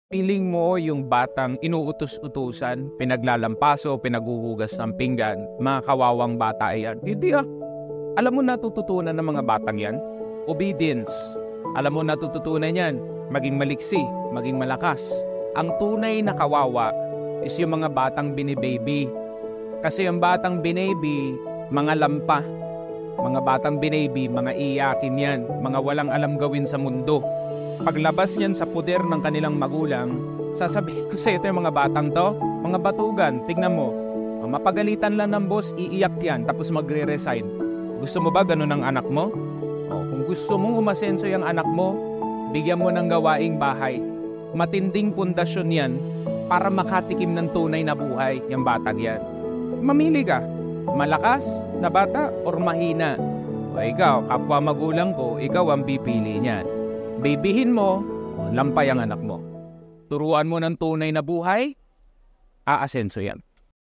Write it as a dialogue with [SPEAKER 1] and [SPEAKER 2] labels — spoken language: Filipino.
[SPEAKER 1] Piling mo yung batang inuutos-utusan, pinaglalampaso, pinaguhugas ng pinggan, mga kawawang bata yan. Hindi ah. Alam mo natututunan ng mga batang yan? Obedience. Alam mo natututunan yan? Maging maliksi, maging malakas. Ang tunay na kawawa is yung mga batang binibaby. Kasi yung batang binaby, mga lampa. Mga batang binaby, mga iyakin yan. Mga walang alam gawin sa mundo. Paglabas niyan sa puder ng kanilang magulang, sasabihin ko sa ito yung mga batang to, mga batugan, tignan mo. Mapagalitan lang ng boss, iiyak yan, tapos magre-resign. Gusto mo ba ganun ang anak mo? O, kung gusto mong umasenso yung anak mo, bigyan mo ng gawaing bahay. Matinding pundasyon yan para makatikim ng tunay na buhay yung batang yan. Mamili ka, malakas na bata or mahina. O ikaw, kapwa magulang ko, ikaw ang pipili niyan. Babyhin mo, lampay ang anak mo. Turuan mo ng tunay na buhay, aasenso yan.